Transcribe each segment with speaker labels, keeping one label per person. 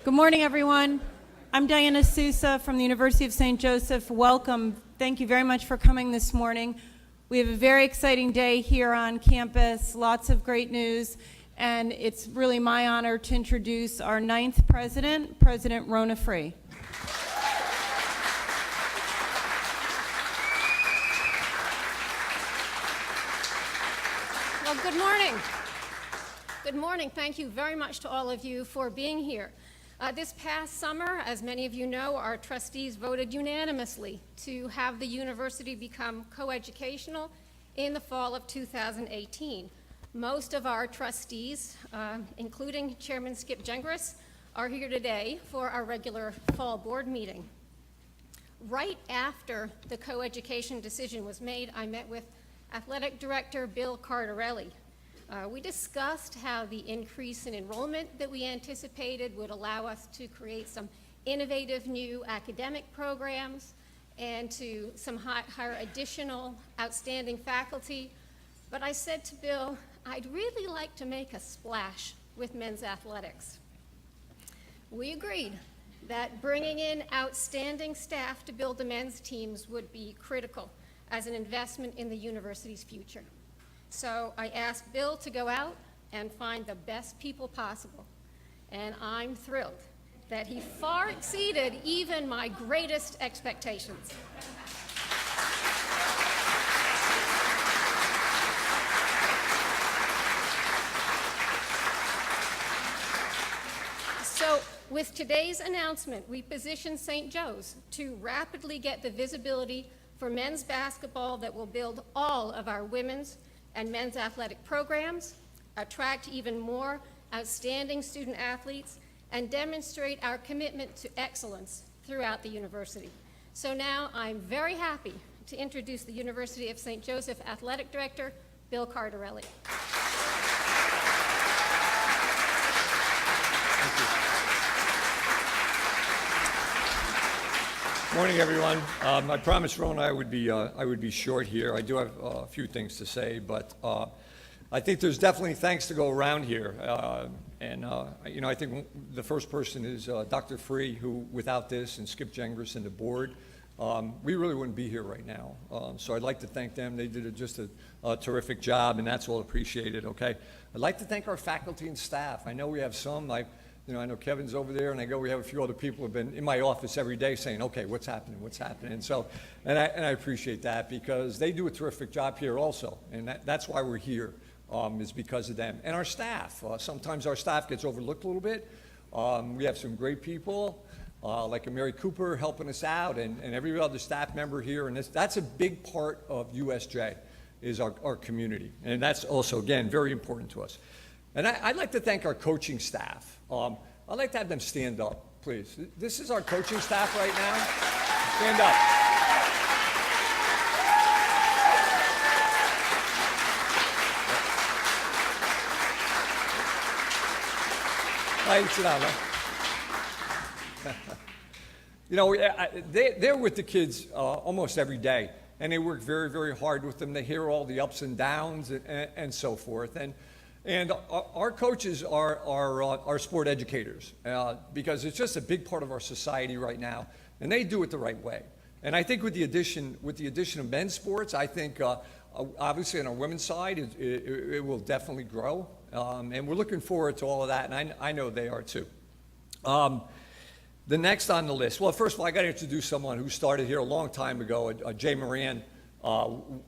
Speaker 1: Good morning, everyone. I'm Diana Sousa from the University of St. Joseph. Welcome. Thank you very much for coming this morning. We have a very exciting day here on campus, lots of great news, and it's really my honor to introduce our 9th president, President Rona Free.
Speaker 2: Well, good morning. Good morning. Thank you very much to all of you for being here. This past summer, as many of you know, our trustees voted unanimously to have the university become coeducational in the fall of 2018. Most of our trustees, including Chairman Skip Gengras, are here today for our regular fall board meeting. Right after the coeducation decision was made, I met with Athletic Director Bill Cardarelli. We discussed how the increase in enrollment that we anticipated would allow us to create some innovative new academic programs and to hire additional outstanding faculty. But I said to Bill, I'd really like to make a splash with men's athletics. We agreed that bringing in outstanding staff to build the men's teams would be critical as an investment in the university's future. So I asked Bill to go out and find the best people possible. And I'm thrilled that he far exceeded even my greatest expectations. So with today's announcement, we position St. Joe's to rapidly get the visibility for men's basketball that will build all of our women's and men's athletic programs, attract even more outstanding student athletes, and demonstrate our commitment to excellence throughout the university. So now I'm very happy to introduce the University of St. Joseph Athletic Director, Bill Cardarelli.
Speaker 3: Morning, everyone. I promised Rona I would be short here. I do have a few things to say, but I think there's definitely thanks to go around here. I think the first person is Dr. Free, who without this, and Skip Gengras and the board, we really wouldn't be here right now. So I'd like to thank them. They did just a terrific job, and that's all appreciated, okay? I'd like to thank our faculty and staff. I know we have some. I know Kevin's over there, and we have a few other people who have been in my office every day saying, okay, what's happening? And so, and I appreciate that because they do a terrific job here also, and that's why we're here, is because of them. And our staff, sometimes our staff gets overlooked a little bit. We have some great people, like Mary Cooper helping us out, and every other staff member here, and that's a big part of USJ, is our community, and that's also, again, very important to us. And I'd like to thank our coaching staff. I'd like to have them stand up, please. This is our coaching staff right now. Stand up. Hi, sit down. They're with the kids almost every day, and they work very, very hard with them. They hear all the ups and downs and so forth. And our coaches are sport educators because it's just a big part of our society right now, and they do it the right way. And I think with the addition of men's sports, I think obviously on our women's side it will definitely grow, and we're looking forward to all of that, and I know they are too. The next on the list, well, first of all, I got to introduce someone who started here a long time ago. Jay Moran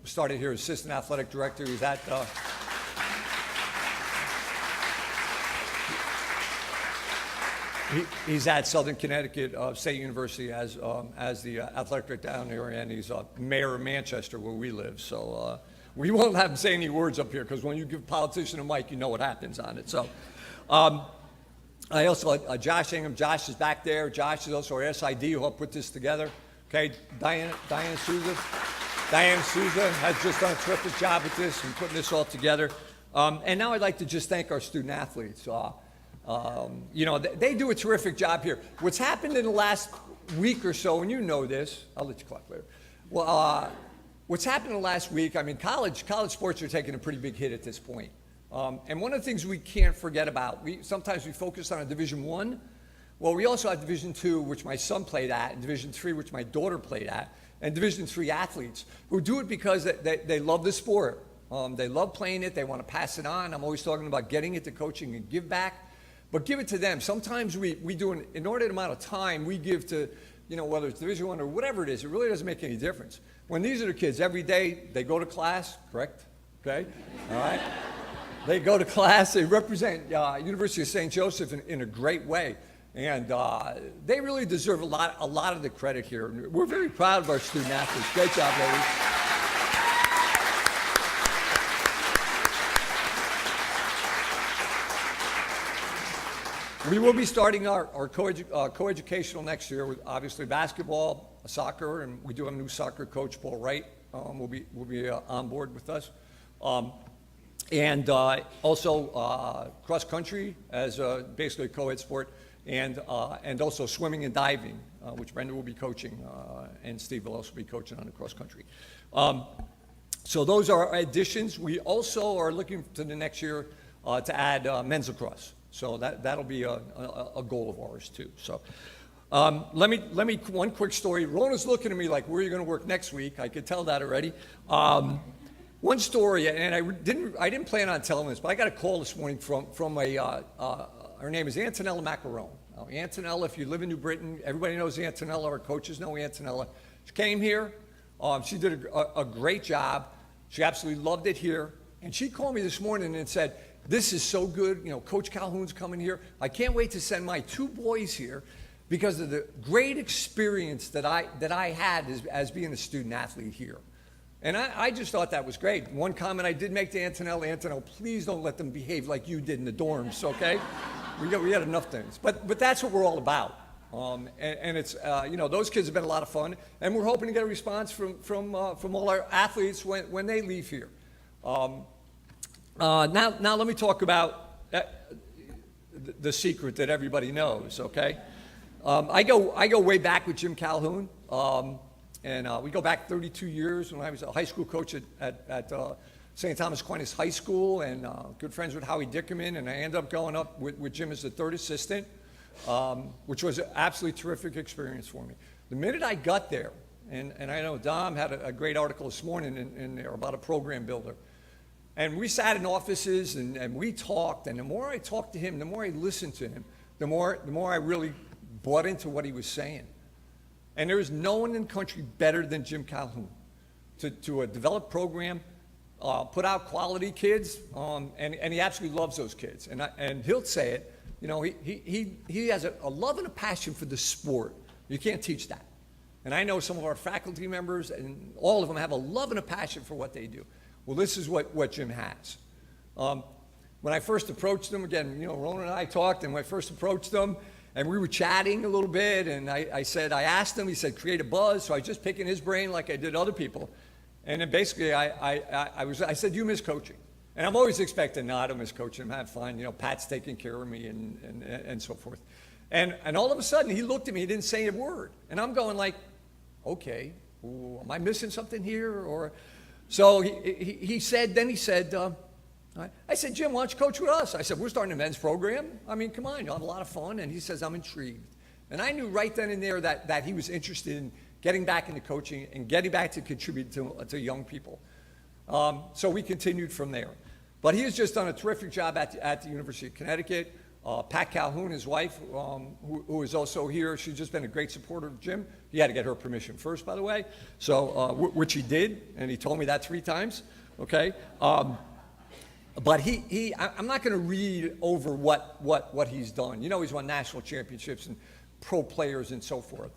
Speaker 3: started here as assistant athletic director. He's at He's at Southern Connecticut State University as the athletic director down there, and he's mayor of Manchester, where we live. So we won't have him say any words up here, because when you give a politician a mic, you know what happens on it. So I also, Josh Ingham, Josh is back there. Josh is also our SID who helped put this together. Okay, Diana Sousa. Diana Sousa has just done a terrific job with this and putting this all together. And now I'd like to just thank our student athletes. They do a terrific job here. What's happened in the last week or so, and you know this, I'll let you clap later. Well, what's happened in the last week, I mean, college sports are taking a pretty big hit at this point. And one of the things we can't forget about, sometimes we focus on a Division I, Well, we also have Division II, which my son played at, and Division III, which my daughter played at, and Division III athletes who do it because they love the sport. They love playing it. They want to pass it on. I'm always talking about getting into coaching and give back, but give it to them. Sometimes we do an inordinate amount of time we give to, whether it's Division I or whatever it is, it really doesn't make any difference. When these are the kids, every day they go to class, correct? Okay? All right? They go to class. They represent University of St. Joseph in a great way. And they really deserve a lot of the credit here. We're very proud of our student athletes. Great job, ladies. We will be starting our coeducational next year with obviously basketball, soccer, and we do have a new soccer coach, Paul Wright, will be on board with us. And also cross country as basically a co-ed sport, and also swimming and diving, which Brenda will be coaching, and Steve will also be coaching on the cross country. So those are our additions. We also are looking to the next year to add men's lacrosse. So that'll be a goal of ours too. So let me one quick story. Rona's looking at me like, where are you going to work next week? I could tell that already. One story, and I didn't plan on telling this, but I got a call this morning from her name is Antonella Macaron. Now, Antonella, if you live in New Britain, everybody knows Antonella. Our coaches know Antonella. She came here. She did a great job. She absolutely loved it here. And she called me this morning and said, this is so good. Coach Calhoun's coming here. I can't wait to send my 2 boys here because of the great experience that I had as being a student athlete here. And I just thought that was great. One comment I did make to Antonella, please don't let them behave like you did in the dorms, okay? We had enough things. But that's what we're all about. And it's, those kids have been a lot of fun. And we're hoping to get a response from all our athletes when they leave here. Now let me talk about the secret that everybody knows, okay? I go way back with Jim Calhoun. And we go back 32 years when I was a high school coach at St. Thomas Aquinas High School, and good friends with Howie Dickerman, and I ended up going up with Jim as the 3rd assistant, which was an absolutely terrific experience for me. The minute I got there, and I know Dom had a great article this morning in there about a program builder, and we sat in offices and we talked, and the more I talked to him, the more I listened to him, the more I really bought into what he was saying. And there is no one in the country better than Jim Calhoun to develop program, put out quality kids, and he absolutely loves those kids. And he'll say it, he has a love and a passion for the sport. You can't teach that. And I know some of our faculty members, and all of them have a love and a passion for what they do. Well, this is what Jim has. When I first approached him, again, Rona and I talked, and when I first approached him, and we were chatting a little bit, and I asked him, he said, create a buzz. So I was just picking his brain like I did other people. And then basically I said, you miss coaching. And I'm always expecting, no, I don't miss coaching, I'm having fun. Pat's taking care of me and so forth. And all of a sudden he looked at me, he didn't say a word. And I'm going like, okay, ooh, am I missing something here? Or so he said, I said, Jim, why don't you coach with us? I said, we're starting a men's program. I mean, come on, you'll have a lot of fun. And he says, I'm intrigued. And I knew right then and there that he was interested in getting back into coaching and getting back to contribute to young people. So we continued from there. But he has just done a terrific job at the University of Connecticut. Pat Calhoun, his wife, who is also here, she's just been a great supporter of Jim. He had to get her permission first, by the way, so which he did, and he told me that 3 times, okay? But I'm not going to read over what he's done. He's won national championships and pro players and so forth.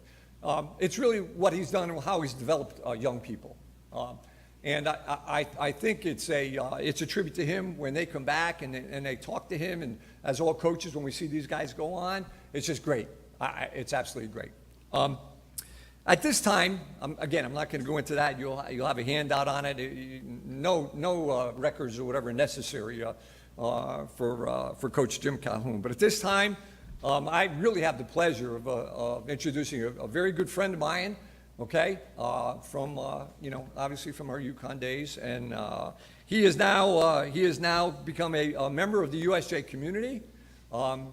Speaker 3: It's really what he's done and how he's developed young people. And I think it's a tribute to him when they come back and they talk to him. And as all coaches, when we see these guys go on, it's just great. It's absolutely great. At this time, again, I'm not going to go into that. You'll have a handout on it. No records or whatever necessary for Coach Jim Calhoun. But at this time, I really have the pleasure of introducing a very good friend of mine. Okay, from obviously from our UConn days, and he has now become a member of the USJ community.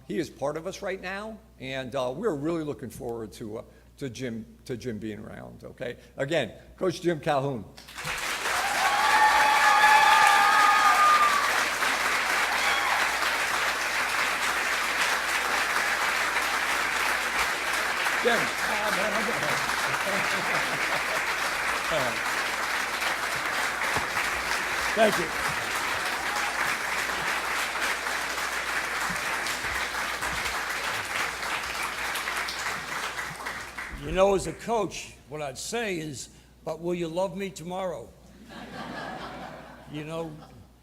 Speaker 3: He is part of us right now, and we're really looking forward to Jim being around, okay? Again, Coach Jim Calhoun. Jim.
Speaker 4: Thank you. You know, as a coach, what I'd say is, but will you love me tomorrow? You know,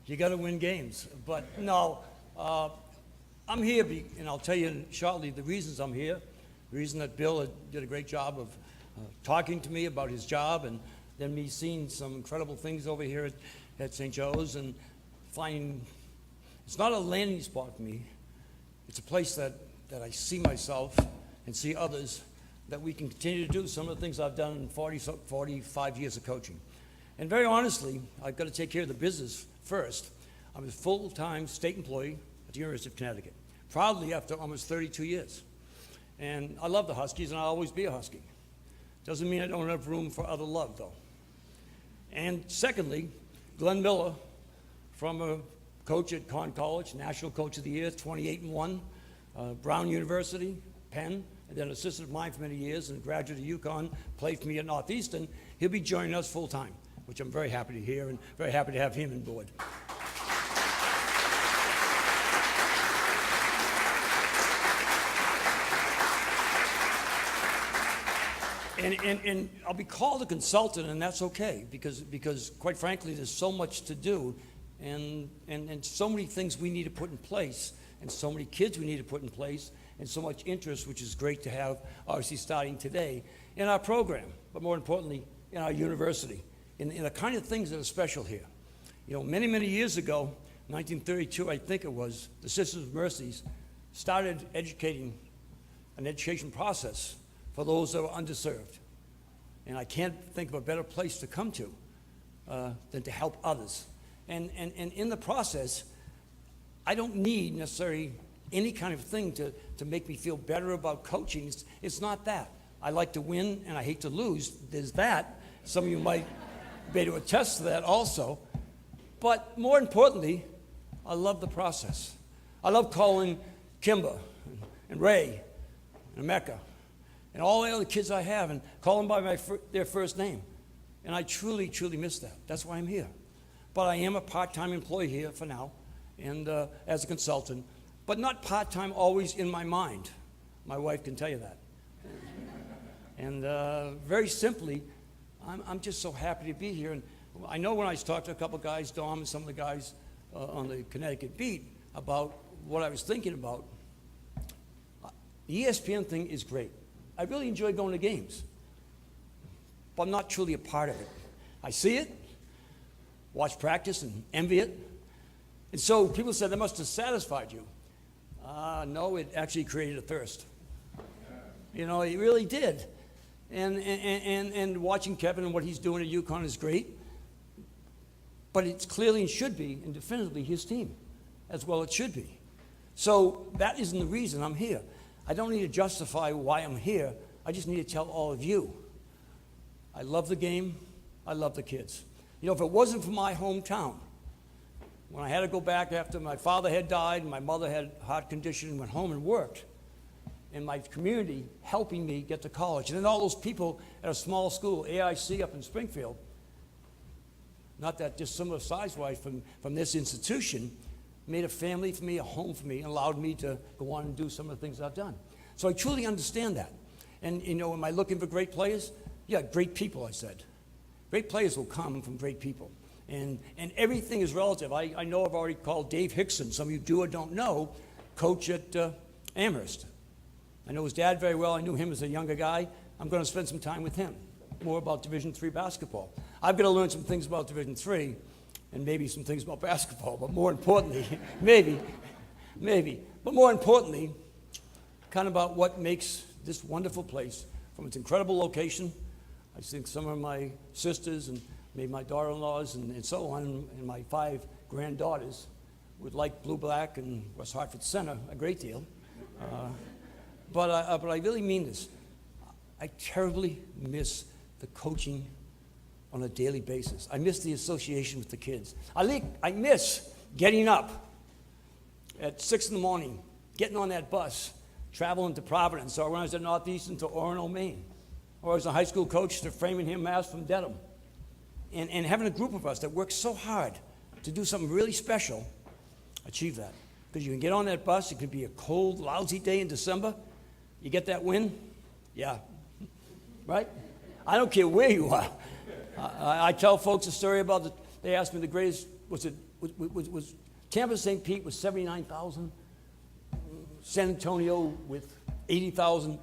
Speaker 4: you got to win games. But no, I'm here, and I'll tell you shortly the reasons I'm here. The reason that Bill did a great job of talking to me about his job, and then me seeing some incredible things over here at St. Joe's, and finding it's not a landing spot for me. It's a place that I see myself and see others, that we can continue to do some of the things I've done in 45 years of coaching. And very honestly, I've got to take care of the business first. I'm a full-time state employee at the University of Connecticut, proudly after almost 32 years. And I love the Huskies, and I'll always be a Husky. Doesn't mean I don't have room for other love, though. And secondly, Glenn Miller, from a coach at Conn College, National Coach of the Year, 28-1, Brown University, Penn, and then assistant of mine for many years, and a graduate of UConn, played for me at Northeastern. He'll be joining us full-time, which I'm very happy to hear, and very happy to have him on board. And I'll be called a consultant, and that's okay, because quite frankly, there's so much to do, and so many things we need to put in place, and so many kids we need to put in place, and so much interest, which is great to have, obviously starting today, in our program, but more importantly, in our university, in the kind of things that are special here. You know, many, many years ago, 1932, I think it was, the Sisters of Mercies started educating an education process for those that were underserved. And I can't think of a better place to come to than to help others. And in the process, I don't need necessarily any kind of thing to make me feel better about coaching. It's not that. I like to win and I hate to lose. There's that. Some of you might be able to attest to that also. But more importantly, I love the process. I love calling Kimba and Ray and Mecca and all the other kids I have, and call them by their first name. And I truly, truly miss that. That's why I'm here. But I am a part-time employee here for now, and as a consultant, but not part-time always in my mind. My wife can tell you that. And very simply, I'm just so happy to be here. And I know when I talked to a couple guys, Dom and some of the guys on the Connecticut beat, about what I was thinking about, the ESPN thing is great. I really enjoy going to games, but I'm not truly a part of it. I see it, watch practice, and envy it. And so people said that must have satisfied you. No, it actually created a thirst. You know, it really did. And watching Kevin and what he's doing at UConn is great, but it's clearly and should be, and definitively, his team, as well it should be. So that isn't the reason I'm here. I don't need to justify why I'm here. I just need to tell all of you, I love the game, I love the kids. You know, if it wasn't for my hometown, when I had to go back after my father had died and my mother had a heart condition and went home and worked, and my community helping me get to college, and then all those people at a small school, AIC up in Springfield, not that dissimilar size-wise from this institution, made a family for me, a home for me, and allowed me to go on and do some of the things I've done. So I truly understand that. And, you know, am I looking for great players? Yeah, great people, I said. Great players will come from great people. And everything is relative. I know I've already called Dave Hickson, some of you do or don't know, coach at Amherst. I know his dad very well. I knew him as a younger guy. I'm going to spend some time with him, more about Division III basketball. I've got to learn some things about Division III, and maybe some things about basketball, but more importantly, maybe, but more importantly, kind of about what makes this wonderful place, from its incredible location. I think some of my sisters and maybe my daughter-in-laws and so on, and my 5 granddaughters would like blue-black and West Hartford Center a great deal. But I really mean this. I terribly miss the coaching on a daily basis. I miss the association with the kids. I miss getting up at 6 in the morning, getting on that bus, traveling to Providence, or when I was at Northeastern to Orono, Maine, or as a high school coach to Framingham, Mass. From Dedham, and having a group of us that works so hard to do something really special, achieve that. Because you can get on that bus, it could be a cold, lousy day in December, you get that win, yeah, right? I don't care where you are. I tell folks a story about, they asked me the greatest, was Tampa St. Pete was 79,000, San Antonio with 80,000,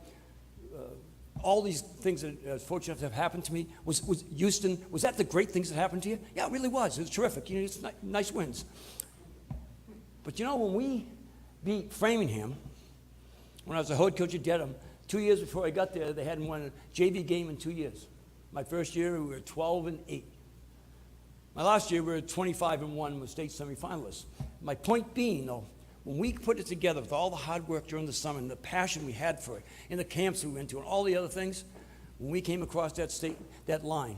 Speaker 4: all these things that I was fortunate to have happened to me. Was Houston, was that the great things that happened to you? Yeah, it really was. It was terrific. You know, it's nice wins. But you know, when we beat Framingham, when I was a head coach at Dedham, 2 years before I got there, they hadn't won a JV game in 2 years. My first year, we were 12-8. My last year, we were 25-1 with state semifinalists. My point being, though, when we put it together with all the hard work during the summer and the passion we had for it, in the camps we went to and all the other things, when we came across that line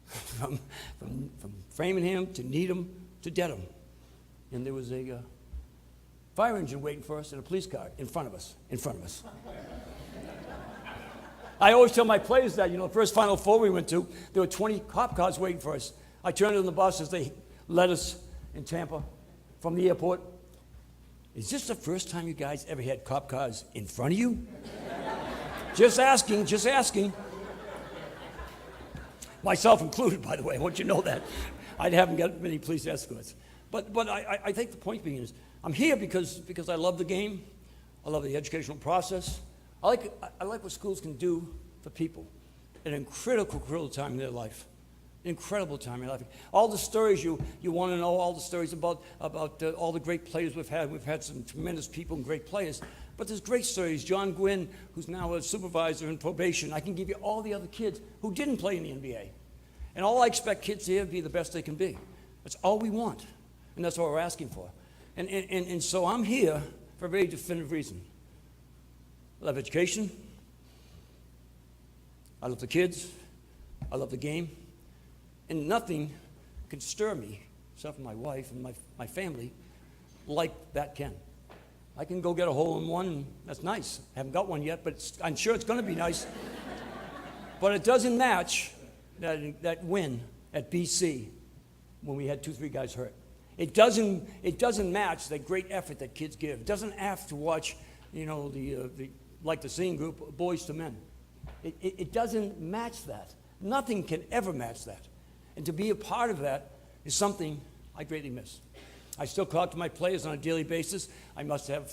Speaker 4: from Framingham to Needham to Dedham, and there was a fire engine waiting for us and a police car in front of us. I always tell my players that, you know, the first Final Four we went to, there were 20 cop cars waiting for us. I turned on the bus as they led us in Tampa from the airport. Is this the first time you guys ever had cop cars in front of you? Just asking. Myself included, by the way, I want you to know that. I haven't got many police escorts. But I think the point being is, I'm here because I love the game. I love the educational process. I like what schools can do for people at a critical time in their life. Incredible time in your life. All the stories you want to know, all the stories about all the great players we've had. We've had some tremendous people and great players. But there's great stories. John Gwynn, who's now a supervisor in probation. I can give you all the other kids who didn't play in the NBA. And all I expect kids here to be the best they can be. That's all we want. And that's what we're asking for. And so I'm here for a very definitive reason. I love education. I love the kids. I love the game. And nothing can stir me, except for my wife and my family, like that can. I can go get a hole-in-one, and that's nice. I haven't got one yet, but I'm sure it's going to be nice. But it doesn't match that win at BC when we had 2-3 guys hurt. It doesn't match that great effort that kids give. It doesn't have to watch, you know, like the singing group, Boys to Men. It doesn't match that. Nothing can ever match that. And to be a part of that is something I greatly miss. I still talk to my players on a daily basis. I must have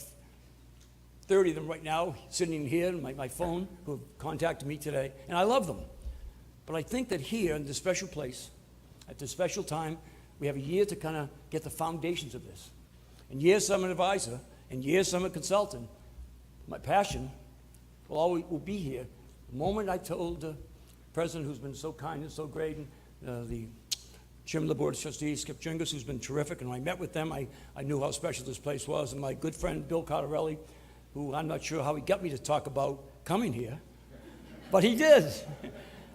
Speaker 4: 30 of them right now sitting here on my phone who have contacted me today, and I love them. But I think that here in this special place, at this special time, we have a year to kind of get the foundations of this. And yes, I'm an advisor, and yes, I'm a consultant. My passion will be here. The moment I told the president, who's been so kind and so great, and the chairman of the board of trustees, Skip Jingles, who's been terrific, and when I met with them, I knew how special this place was, and my good friend Bill Cottarelli, who I'm not sure how he got me to talk about coming here, but he did.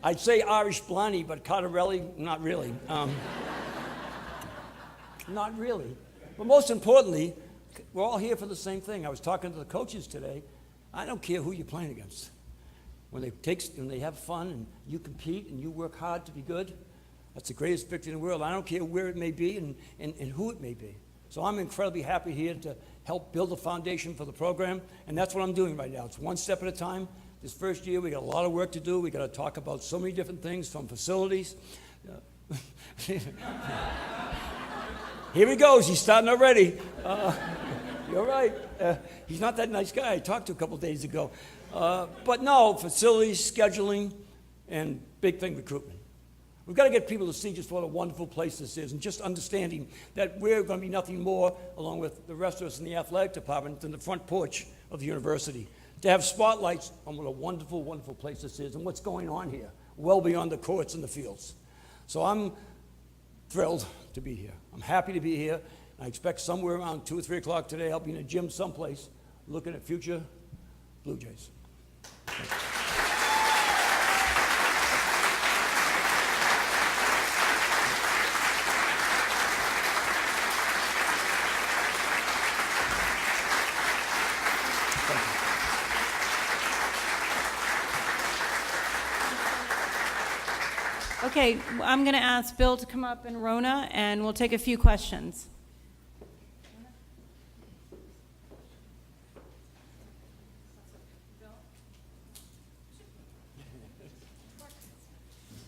Speaker 4: I'd say Irish Blarney, but Cottarelli, not really. Not really. But most importantly, we're all here for the same thing. I was talking to the coaches today. I don't care who you're playing against. When they have fun and you compete and you work hard to be good, that's the greatest victory in the world. I don't care where it may be and who it may be. So I'm incredibly happy here to help build a foundation for the program, and that's what I'm doing right now. It's one step at a time. This first year, we got a lot of work to do. We got to talk about so many different things, from facilities. Here he goes. He's starting already. You're right. He's not that nice guy I talked to a couple days ago. But no, facilities, scheduling, and big thing, recruitment. We've got to get people to see just what a wonderful place this is, and just understanding that we're going to be nothing more, along with the rest of us in the athletic department, than the front porch of the university. To have spotlights on what a wonderful, wonderful place this is and what's going on here, well beyond the courts and the fields. So I'm thrilled to be here. I'm happy to be here. I expect somewhere around 2 or 3 o'clock today, I'll be in a gym someplace looking at future Blue Jays.
Speaker 1: Okay, I'm going to ask Bill to come up and Rona, and we'll take a few questions.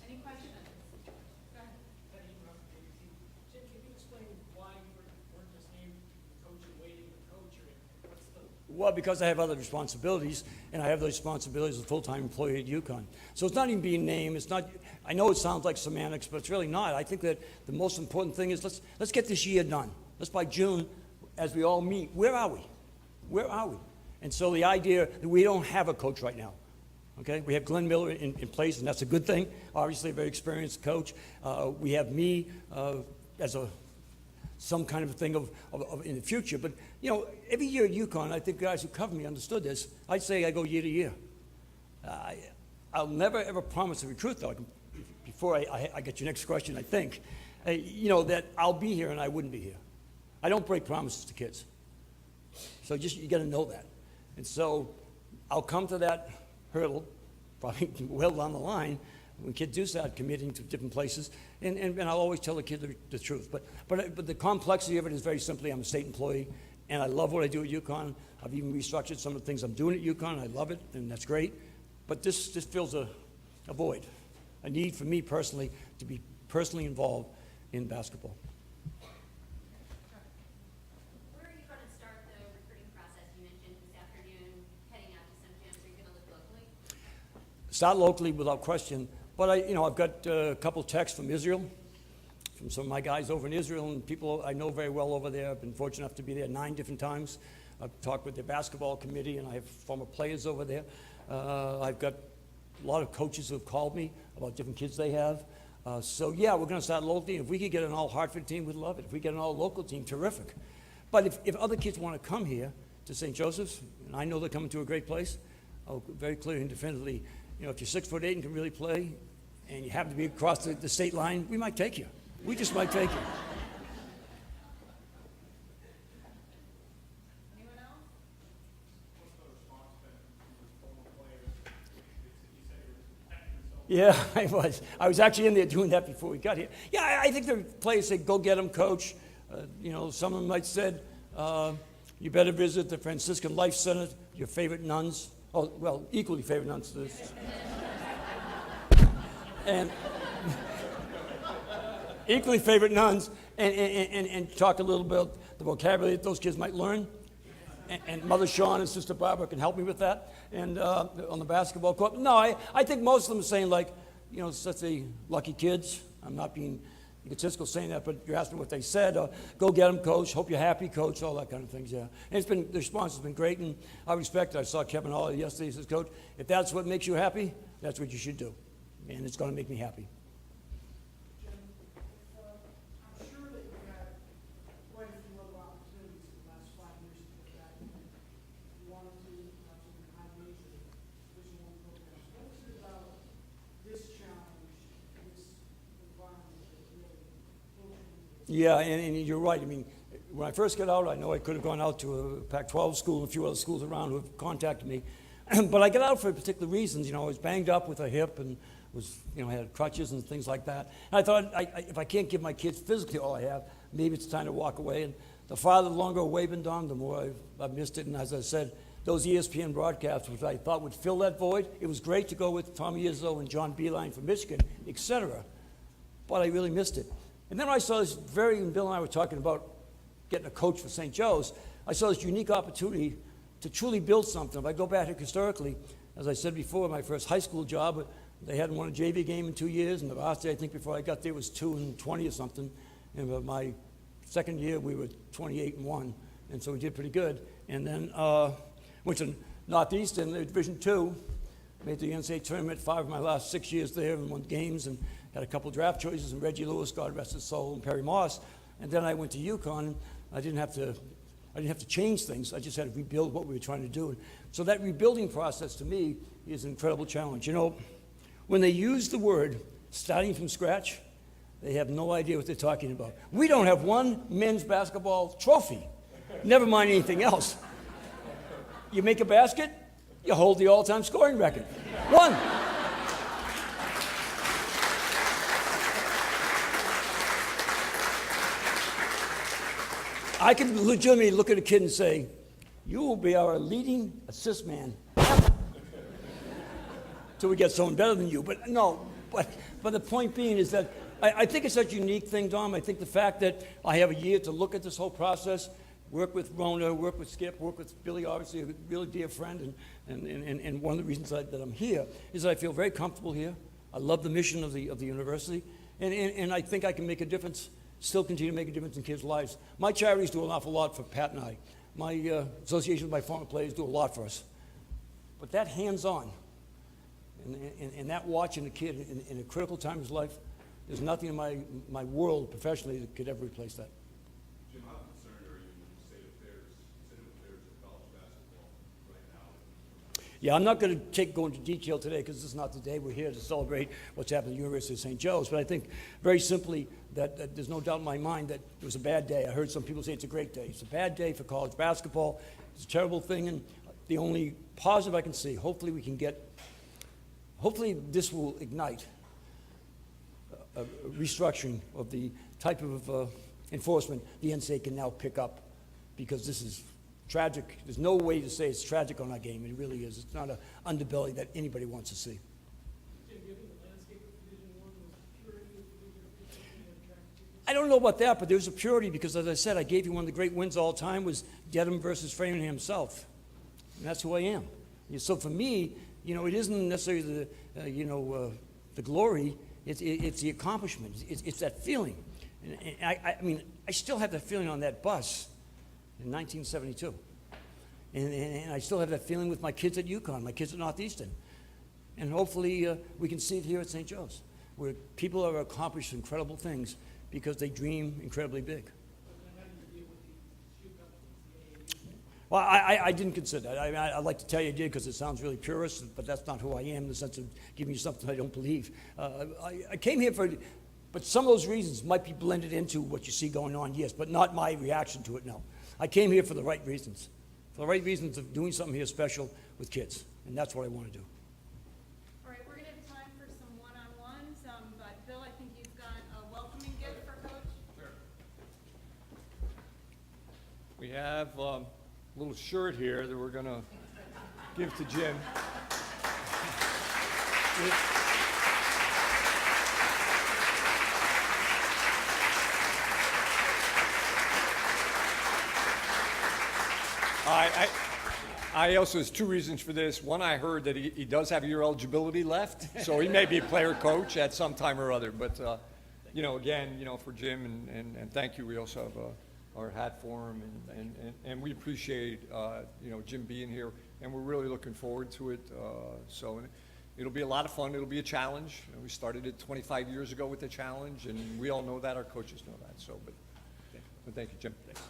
Speaker 1: Any questions?
Speaker 4: Well, because I have other responsibilities, and I have those responsibilities as a full-time employee at UConn. So it's not even being named. It's not. I know it sounds like semantics, but it's really not. I think that the most important thing is let's get this year done. Let's by June, as we all meet, where are we? Where are we? And so the idea that we don't have a coach right now. Okay, we have Glenn Miller in place, and that's a good thing. Obviously, a very experienced coach. We have me as some kind of a thing of in the future. But, you know, every year at UConn, I think guys who cover me understood this. I'd say I go year to year. I'll never, ever promise a recruit, though, before I get your next question, I think, you know, that I'll be here and I wouldn't be here. I don't break promises to kids. So just, you got to know that. And so I'll come to that hurdle, probably well down the line, when kids do start committing to different places, and I'll always tell the kid the truth. But the complexity of it is very simply, I'm a state employee, and I love what I do at UConn. I've even restructured some of the things I'm doing at UConn. I love it, and that's great. But this fills a void, a need for me personally to be personally involved in basketball.
Speaker 5: Where are you going to start the recruiting process? You mentioned this afternoon heading out to some camps. Are you going to look locally?
Speaker 4: Start locally without question. But I've got a couple texts from Israel, from some of my guys over in Israel, and people I know very well over there. I've been fortunate enough to be there 9 different times. I've talked with their basketball committee, and I have former players over there. I've got a lot of coaches who have called me about different kids they have. So yeah, we're going to start locally. If we could get an all Hartford team, we'd love it. If we get an all local team, terrific. But if other kids want to come here to St. Joseph's, and I know they're coming to a great place, I'll very clearly and definitively, you know, if you're 6'8" and can really play, and you happen to be across the state line, we might take you. We just might take you.
Speaker 1: Anyone else?
Speaker 4: Yeah, I was. I was actually in there doing that before we got here. Yeah, I think the players say, go get them, coach. You know, some of them might said, you better visit the Franciscan Life Center, your favorite nuns. Oh, well, equally favorite nuns to this. And equally favorite nuns, and talk a little about the vocabulary that those kids might learn. And Mother Sean and Sister Barbara can help me with that. And on the basketball court. No, I think most of them are saying, like, you know, such a lucky kids. I'm not being egotistical saying that, but you're asking what they said. Go get them, coach. Hope you're happy, coach. All that kind of things, yeah. And the response has been great, and I respect it. I saw Kevin Hall yesterday. He says, Coach, if that's what makes you happy, that's what you should do. And it's going to make me happy.
Speaker 6: Jim, I'm sure that you had quite a few other opportunities in the last 5 years to get back. You wanted to, perhaps in high major, Division I programs. What was it about this challenge, this environment that really pushed you?
Speaker 4: Yeah, and you're right. I mean, when I first got out, I know I could have gone out to a Pac-12 school and a few other schools around who have contacted me. But I got out for particular reasons. You know, I was banged up with a hip and was, you know, had crutches and things like that. And I thought, if I can't give my kids physically all I have, maybe it's time to walk away. And the farther, the longer away been done, the more I've missed it. And as I said, those ESPN broadcasts, which I thought would fill that void, it was great to go with Tommy Izzo and John Beeline from Michigan, etc. But I really missed it. And then when I saw this and Bill and I were talking about getting a coach for St. Joe's, I saw this unique opportunity to truly build something. If I go back historically, as I said before, my first high school job, they hadn't won a JV game in 2 years, and the varsity, I think, before I got there was 2-20 or something. And my second year, we were 28-1, and so we did pretty good. And then went to Northeastern, Division II, made the NCAA tournament 5 of my last 6 years there, and won games, and had a couple draft choices, and Reggie Lewis, God rest his soul, and Perry Moss. And then I went to UConn, I didn't have to change things. I just had to rebuild what we were trying to do. So that rebuilding process to me is an incredible challenge. You know, when they use the word starting from scratch, they have no idea what they're talking about. We don't have one men's basketball trophy, never mind anything else. You make a basket, you hold the all-time scoring record. One. I can legitimately look at a kid and say, you will be our leading assist man ever. Till we get someone better than you. But no, but the point being is that I think it's such a unique thing, Dom. I think the fact that I have a year to look at this whole process, work with Rona, work with Skip, work with Billy, obviously a really dear friend, and one of the reasons that I'm here is that I feel very comfortable here. I love the mission of the university, and I think I can make a difference, still continue to make a difference in kids' lives. My charities do an awful lot for Pat and I. My association with my former players do a lot for us. But that hands-on, and that watching a kid in a critical time of his life, there's nothing in my world professionally that could ever replace that.
Speaker 7: Jim, how concerned are you with the state of affairs of college basketball right now?
Speaker 4: Yeah, I'm not going to go into detail today because this is not the day. We're here to celebrate what's happened at the University of St. Joe's. But I think very simply that there's no doubt in my mind that it was a bad day. I heard some people say it's a great day. It's a bad day for college basketball. It's a terrible thing. And the only positive I can see, hopefully this will ignite a restructuring of the type of enforcement the NCAA can now pick up, because this is tragic. There's no way to say it's tragic on our game. It really is. It's not an underbelly that anybody wants to see. I don't know about that, but there's a purity because, as I said, I gave you one of the great wins all time was Dedham versus Framingham himself. And that's who I am. So for me, you know, it isn't necessarily the glory. It's the accomplishment. It's that feeling. And I mean, I still have that feeling on that bus in 1972. And I still have that feeling with my kids at UConn, my kids at Northeastern. And hopefully we can see it here at St. Joe's, where people have accomplished incredible things because they dream incredibly big. Well, I didn't consider that. I'd like to tell you I did because it sounds really purist, but that's not who I am in the sense of giving you something I don't believe. I came here but some of those reasons might be blended into what you see going on, yes, but not my reaction to it, no. I came here for the right reasons. For the right reasons of doing something here special with kids, and that's what I want to do.
Speaker 1: All right, we're going to have time for some one-on-ones, but Bill, I think you've got a welcoming gift for Coach.
Speaker 3: Sure. We have a little shirt here that we're going to give to Jim. I also, there's two reasons for this. One, I heard that he does have year eligibility left, so he may be a player coach at some time or other. But, you know, again, you know, for Jim, and thank you, we also have our hat for him, and we appreciate, you know, Jim being here, and we're really looking forward to it. So it'll be a lot of fun. It'll be a challenge. You know, we started it 25 years ago with the challenge, and we all know that. Our coaches know that. So, but thank you, Jim. Thanks.